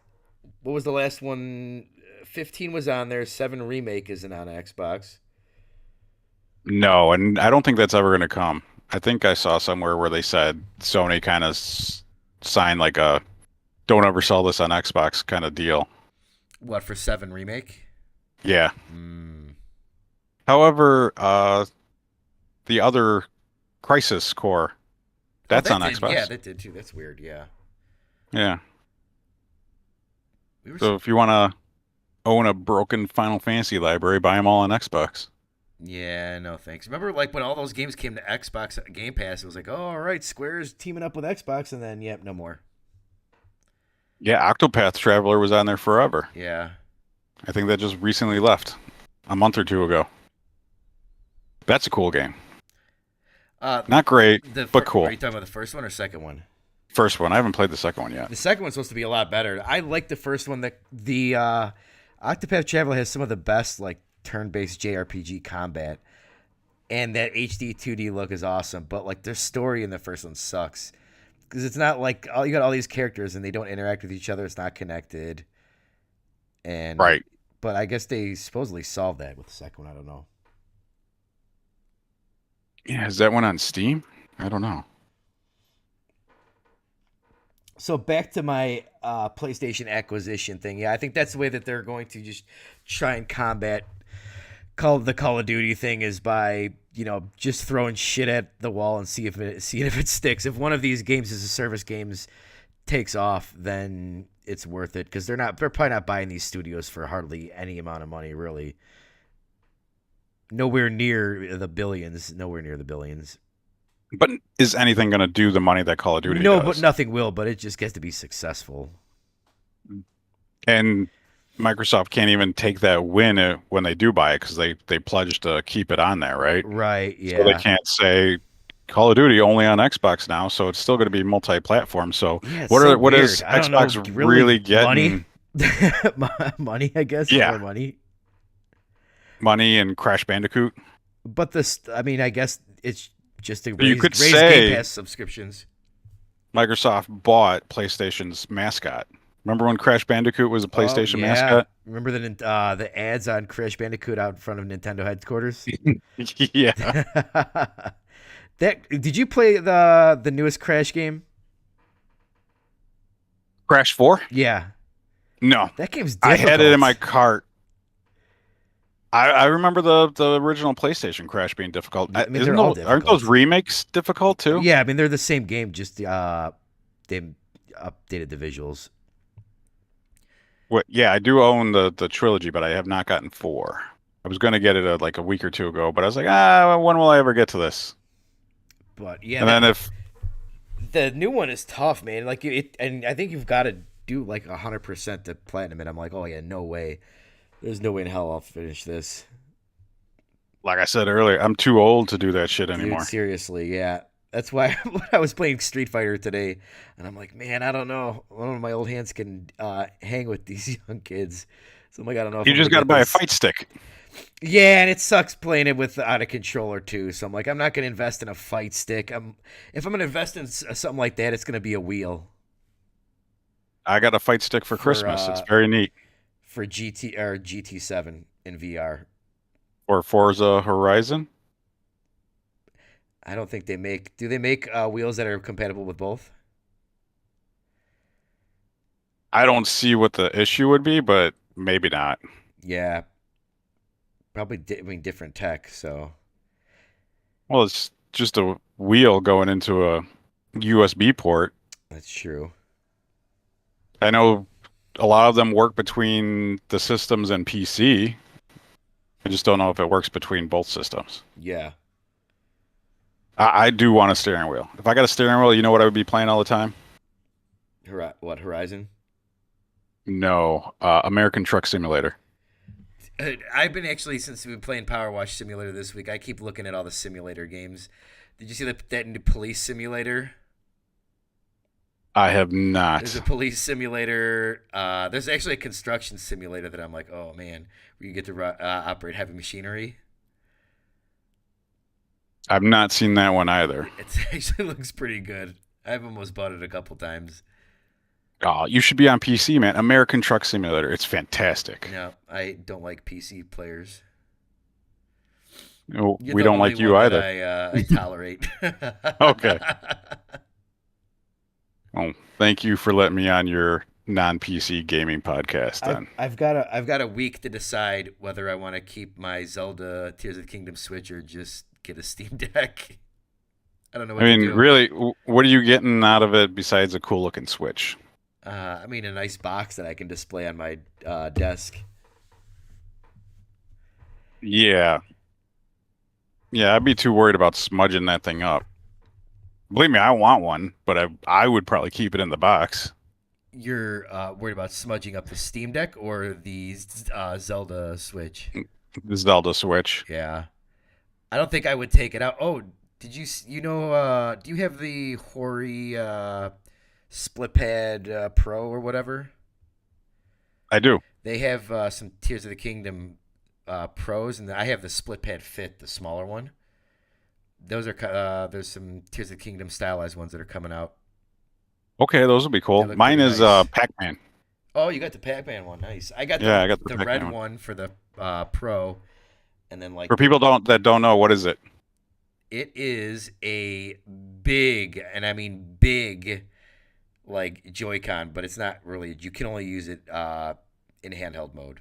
What was the last one? 15 was on there. 7 remake isn't on Xbox. No, and I don't think that's ever going to come. I think I saw somewhere where they said Sony kind of signed like a "don't ever sell this on Xbox" kind of deal. What for 7 remake? Yeah. Mm. However, the other Crisis Core, Oh, that's that on did. Yeah, Xbox. that did too. That's weird. Yeah. Yeah. We were. So if you want to own a broken Final Fantasy library, buy them all on Xbox. Yeah, no thanks. Remember, like when all those games came to Xbox Game Pass, it was like, oh, all right, Square's teaming up with Xbox, and then yep, no more. Yeah, Octopath Traveler was on there forever. Yeah. I think that just recently left a month or two ago. That's a cool game. Not great, but cool. Are you talking about the first one or second one? First one. I haven't played the second one yet. The second one's supposed to be a lot better. I like the first one. The Octopath Traveler has some of the best like turn-based JRPG combat, and that HD 2D look is awesome. But like their story in the first one sucks because it's not like you got all these characters and they don't interact with each other. It's not connected. And Right. But I guess they supposedly solved that with the second one. I don't know. Yeah, is that one on Steam? I don't know. So back to my PlayStation acquisition thing. Yeah, I think that's the way that they're going to just try and combat the Call of Duty thing is by just throwing shit at the wall and see if it sticks. If one of these games as a service games takes off, then it's worth it because they're probably not buying these studios for hardly any amount of money really. Nowhere near the billions. Nowhere near the billions. But is anything going to do the money that Call of Duty No, does? but nothing will. But it just gets to be successful. And Microsoft can't even take that win when they do buy it because they pledge to keep it on there, right? Right. Yeah. So they can't say Call of Duty only on Xbox now, so it's still going to be multi-platform. So Yeah, it's what so what is weird. I don't know, Xbox really getting? Money, I guess. Yeah. More money. Money and Crash Bandicoot. But I guess it's just to You could raise say Game Pass subscriptions. Microsoft bought PlayStation's mascot Remember when Crash Bandicoot was a Oh PlayStation yeah, mascot? remember the ads on Crash Bandicoot out in front of Nintendo headquarters? Yeah. That did you play the newest Crash game? Crash 4? Yeah, No. that game's I had it in my difficult. cart. I remember the original PlayStation Crash being difficult. Yeah, I mean they're all Aren't those difficult. remakes difficult too? Yeah, I mean they're the same game, just they updated the visuals. What? Yeah, I do own the trilogy, but I have not gotten 4. I was going to get it like a week or two ago, but I was like, when will I ever get to this? But yeah, And then if the new one is tough, man. Like and I think you've got to do like 100% to platinum it. I'm like, oh yeah, no way. There's no way in hell I'll finish this, like I said earlier, I'm too old to do that shit dude. anymore. Seriously, yeah. That's why I was playing Street Fighter today, and I'm like, man, I don't know. One of my old hands can hang with these young kids, so I'm like, I don't know if You I'm gonna just got to get buy a this. fight stick. Yeah, and it sucks playing it with out of controller too. So I'm like, I'm not gonna invest in a fight stick. If I'm gonna invest in something like that, it's gonna be a wheel I got a fight stick for for Christmas. It's very neat. GT or GT7 in VR. Or Forza Horizon. I don't think they make. Do they make wheels that are compatible with both? I don't see what the issue would be, but maybe not. Yeah, probably. I mean, different tech. So Well, it's just a wheel going into a USB port. that's true. I know a lot of them work between the systems and PC. I just don't know if it works between both systems. Yeah. I do want a steering wheel. If I got a steering wheel, you know what I would be playing all the time? What Horizon? No, American Truck Simulator. I've been actually since we've been playing Power Wash Simulator this week. I keep looking at all the simulator games. Did you see that new police simulator? I have There's a not. police simulator. There's actually a construction simulator that I'm like, oh man, where you get to operate heavy machinery. I've not seen that one either. It actually looks pretty good. I've almost bought it a couple times. Oh, you should be on PC, man. American Truck Simulator. It's fantastic. No, I don't like PC players. No, You're we the don't only like you one that either. I tolerate. Okay. Well, thank you for letting me on your non-PC gaming podcast then. I've got a week to decide whether I want to keep my Zelda Tears of the Kingdom Switch or just get a Steam Deck. I don't know what I to mean, do. really, what are you getting out of it besides a cool looking Switch? I mean, a nice box that I can display on my desk. Yeah. Yeah, I'd be too worried about smudging that thing up. Believe me, I want one, but I would probably keep it in the box. You're worried about smudging up the Steam Deck or the Zelda Switch? The Zelda Switch. Yeah, I don't think I would take it out. Oh, did you know? Do you have the Hori Split Pad Pro or whatever? I do. They have some Tears of the Kingdom Pros, and I have the Split Pad Fit, the smaller one. Those are there's some Tears of the Kingdom stylized ones that are coming out. Okay, those will be They cool. look Mine pretty is nice. Pac-Man. Oh, you got the Pac-Man one, nice. I got Yeah, I got the the Pac-Man red one. one for the Pro, and then For like people don't know, what is it? it is a big, and I mean big, like Joy-Con, but it's not really. You can only use it in handheld mode,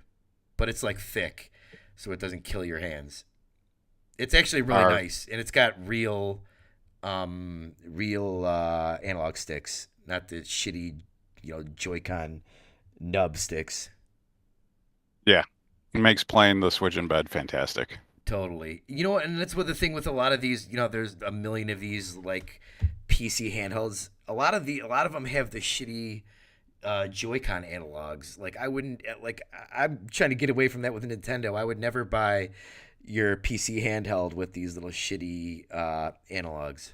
but it's like thick, so it doesn't kill your hands. It's actually really Are nice, and it's got real analog sticks, not the shitty, Joy-Con nub sticks. Yeah, it makes playing the Switch in bed fantastic. Totally. You know what? And that's what the thing with a lot of these. There's a million of these like PC handhelds. A lot of them have the shitty Joy-Con analogs. Like I wouldn't like. I'm trying to get away from that with Nintendo. I would never buy your PC handheld with these little shitty analogs.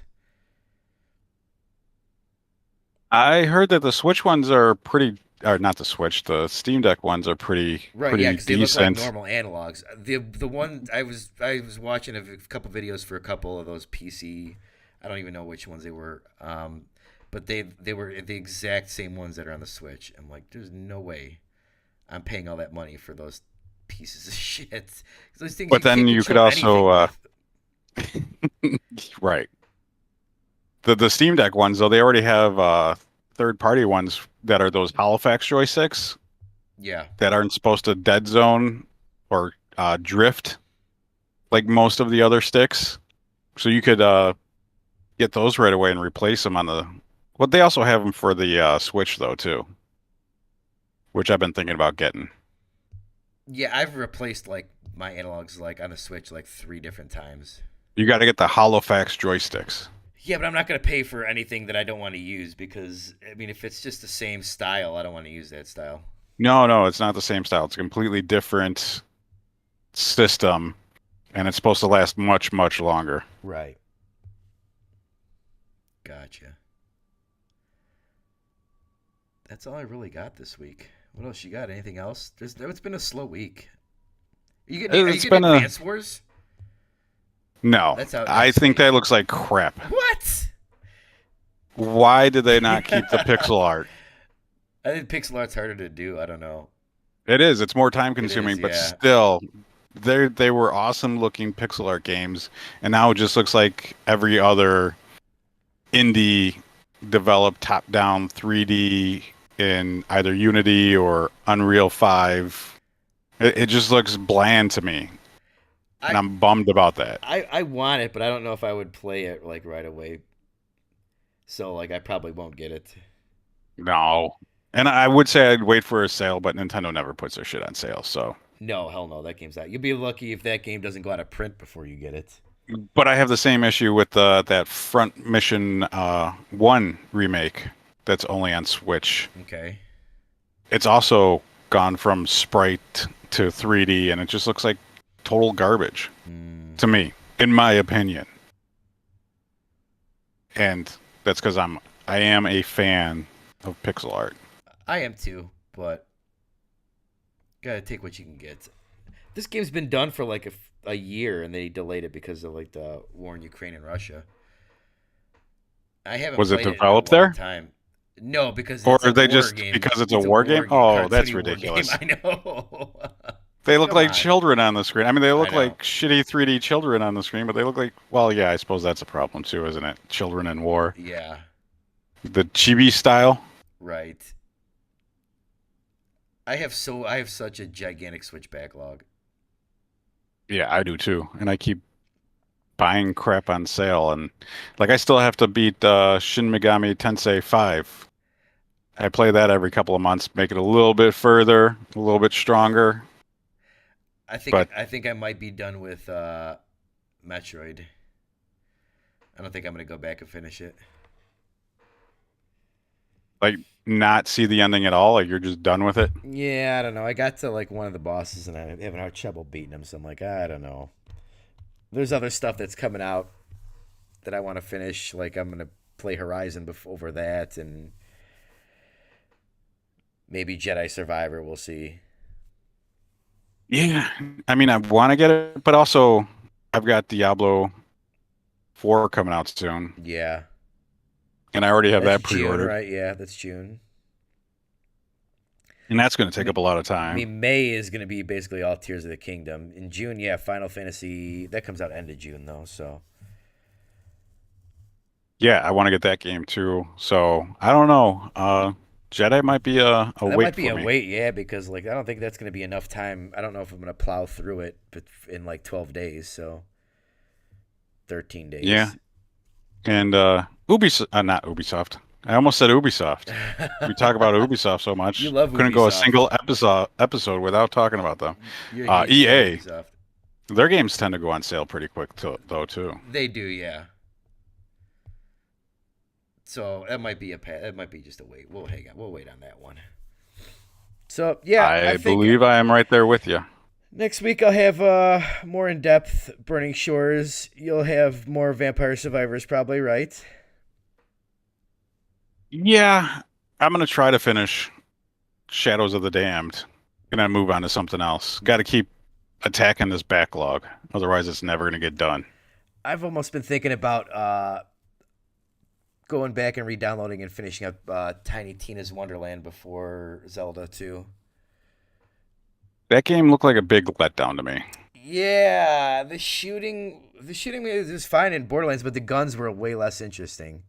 I heard that the Switch ones are pretty, or not the Switch, the Steam Deck ones are Right, yeah, pretty because they look like decent. normal analogs. The one I was watching a couple videos for a couple of those PC. I don't even know which ones they were. but they were the exact same ones that are on the Switch. I'm like, there's no way I'm paying all that money for those pieces of shit. 'Cause those things But you then can't you could control anything also, with. right. The Steam Deck ones, though, they already have third-party ones that are those Halifax joysticks Yeah, that aren't supposed to dead zone or drift like most of the other sticks. So you could get those right away and replace them on the. But they also have them for the Switch though too, which I've been thinking about getting. yeah. I've replaced like my analogs like on the Switch like 3 different times. You got to get the Halifax joysticks. Yeah, but I'm not gonna pay for anything that I don't want to use because I mean, if it's just the same style, I don't want to use that style. No, no, it's not the same style. It's a completely different system, and it's supposed to last much, much longer. Right. Gotcha. That's all I really got this week. What else you got? Anything else? It's been a slow week. Are you It's getting been a Advance Wars? no. That's out I next think week. that looks like crap. What? Why did they not keep the pixel art? I think pixel art's harder to do. I don't know. It is. It's more time It is, consuming, but yeah. still, they were awesome looking pixel art games, and now it just looks like every other indie developed top down 3D in either Unity or Unreal 5. It just looks bland to me, and I I'm bummed about that. I want it, but I don't know if I would play it like right away. So like I probably won't get it. No. And I would say I'd wait for a sale, but Nintendo never puts their shit on sale, so. No, hell no, that game's out. You'll be lucky if that game doesn't go out of print before you get it. But I have the same issue with that Front Mission 1 remake that's only on Switch. Okay. It's also gone from sprite to 3D, and it just looks like total garbage Mm, to me, in my opinion. And that's because I am a fan of pixel art. I am too, but gotta take what you can get. This game's been done for like a year, and they delayed it because of like the war in Ukraine and Russia. I haven't Was it played it in a developed long there? time. No, because Or it's are a they war just game. because it's a It's a war war game? game, Oh, that's cartoony war game. ridiculous. I know. They look Come like on. children on the screen. I mean, they I look know. like shitty 3D children on the screen, but they look like, well, yeah, I suppose that's a problem too, isn't it? Children in war. Yeah, The chibi style. right. I have such a gigantic Switch backlog. Yeah, I do too. And I keep buying crap on sale. And like, I still have to beat Shin Megami Tensei 5. I play that every couple of months, make it a little bit further, a little bit stronger. But I think I might be done with Metroid. I don't think I'm gonna go back and finish it. like, not see the ending at all. Like, you're just done with it. Yeah, I don't know. I got to like one of the bosses and I'm having hard trouble beating him, so I'm like, I don't know. There's other stuff that's coming out that I want to finish. Like I'm gonna play Horizon over that, and maybe Jedi Survivor. We'll see. Yeah. I mean, I want to get it, but also I've got Diablo 4 coming out soon, Yeah, and I already have that's that June, pre-ordered. right? Yeah, that's June. And that's going to take Me- up a lot of I time. mean, May is going to be basically all Tears of the Kingdom. In June, yeah, Final Fantasy that comes out end of June though. So Yeah, I want to get that game too. So I don't know. Jedi might be a that wait might be for a me. wait, yeah, because like I don't think that's going to be enough time. I don't know if I'm going to plow through it, but in like 12 days, so 13 Yeah, days. and Ubisoft, not Ubisoft. I almost said Ubisoft. We talk about Ubisoft so much, You love couldn't go a Ubisoft. single episode without talking about them. You're a huge fan of EA, Ubisoft. their games tend to go on sale pretty quick though too. They do, yeah. So that might be that might be just a wait. We'll hang on. We'll wait on that one. So yeah, I I think believe I am right there with you. next week I'll have more in depth Burning Shores. You'll have more Vampire Survivors, probably, right? Yeah, I'm gonna try to finish Shadows of the Damned. Gonna move on to something else. Got to keep attacking this backlog, otherwise it's never gonna get done. I've almost been thinking about going back and re-downloading and finishing up Tiny Tina's Wonderland before Zelda 2. That game looked like a big letdown to me. Yeah, the shooting was fine in Borderlands, but the guns were way less interesting.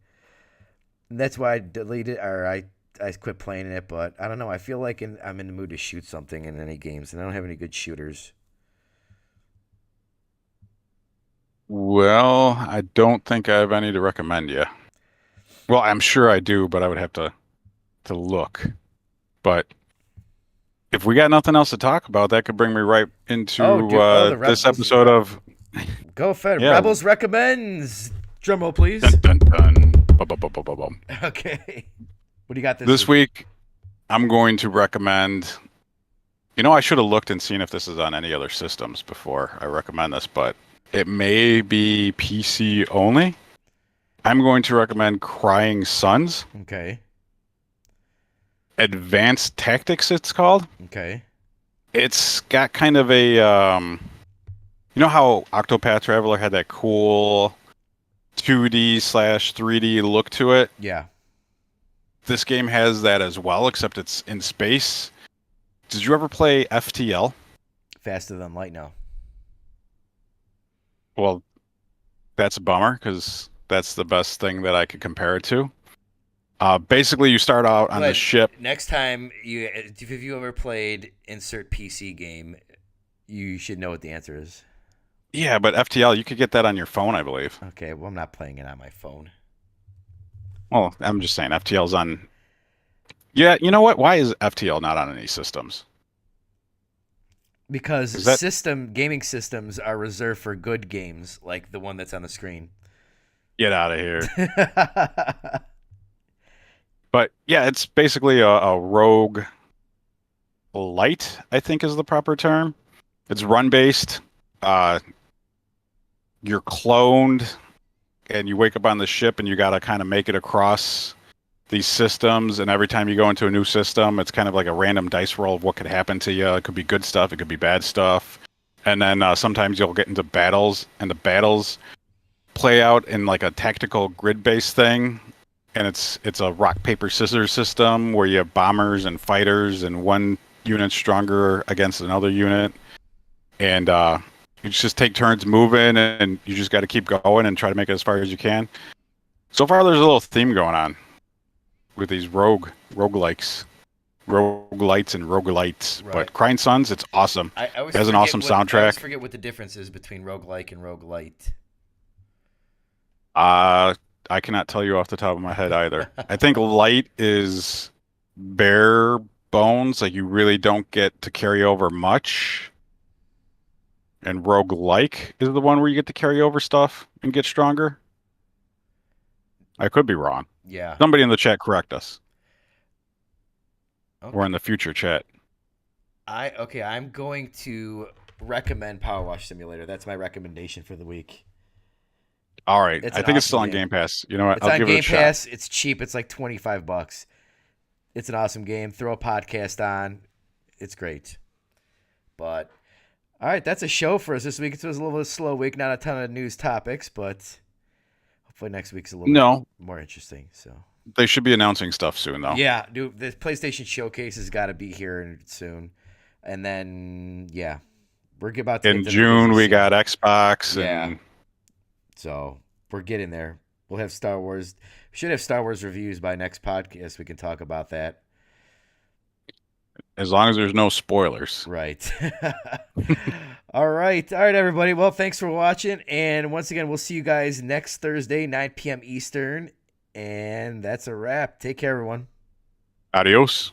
And that's why I deleted or I quit playing it. But I don't know. I feel like I'm in the mood to shoot something in any games, and I don't have any good shooters. Well, I don't think I have any to recommend you. Well, I'm sure I do, but I would have to look. But if we got nothing else to talk about, that could bring me right into the this Rebels. episode of Go Fed. Yeah. Rebels recommends. Drum roll, please. Dun, dun, dun. Bum, bum, bum, bum, bum, bum. Okay. What do you got This week, I'm going to recommend. I should have looked and seen if this is on any other systems before I recommend this, but it may be PC only. I'm going to recommend Crying Suns. Okay. Advanced Tactics, it's called. Okay. It's got kind of a, you know how Octopath Traveler had that cool 2D/3D look to it? Yeah. This game has that as well, except it's in space. Did you ever play FTL? Faster than light now. Well, that's a bummer because that's the best thing that I could compare it to. Basically, you start out on the ship. Next time if you ever played insert PC game, you should know what the answer is. Yeah, but FTL, you could get that on your phone, I believe. Okay, well, I'm not playing it on my phone. Well, I'm just saying FTL's on. Yeah, you know what? Why is FTL not on any systems? Because gaming systems are reserved for good games, like the one that's on the screen. Get out of here. But yeah, it's basically a rogue light, I think is the proper term. It's run-based. You're cloned, and you wake up on the ship, and you got to kind of make it across these systems. And every time you go into a new system, it's kind of like a random dice roll of what could happen to you. It could be good stuff. It could be bad stuff. And then sometimes you'll get into battles, and the battles play out in like a tactical grid-based thing. And it's a rock, paper, scissors system where you have bombers and fighters, and one unit's stronger against another unit. And you just take turns moving, and you just got to keep going and try to make it as far as you can. So far, there's a little theme going on with these roguelites, and roguelites. Right. But Crying Suns, it's awesome. I always It has an forget awesome I always soundtrack. forget what the difference is between roguelike and roguelite. I cannot tell you off the top of my head either. I think light is bare bones, like you really don't get to carry over much. And roguelike is the one where you get to carry over stuff and get stronger. I could be wrong. Yeah. Somebody in the chat correct us. Okay. Or in the future chat. I'm going to recommend Power Wash Simulator. That's my recommendation for the week. All right. It's I an think it's awesome still on game. Game Pass. You know what? It's I'll on give it Game a shot. Pass. It's cheap. It's like $25. It's an awesome game. Throw a podcast on. It's great. But all right, that's a show for us this week. It was a little bit of a slow week, not a ton of news topics, but hopefully next week's a little bit more interesting. So They should be announcing stuff soon, though. yeah, dude, the PlayStation Showcase has got to be here soon, and then we're about to In get to the June, busy we season. got Xbox. Yeah. And So we're getting there. We'll have Star Wars. We should have Star Wars reviews by next podcast. We can talk about that. as long as there's no spoilers. Right. All right, everybody. Well, thanks for watching. And once again, we'll see you guys next Thursday, 9 p.m. Eastern. And that's a wrap. Take care, everyone. Adios.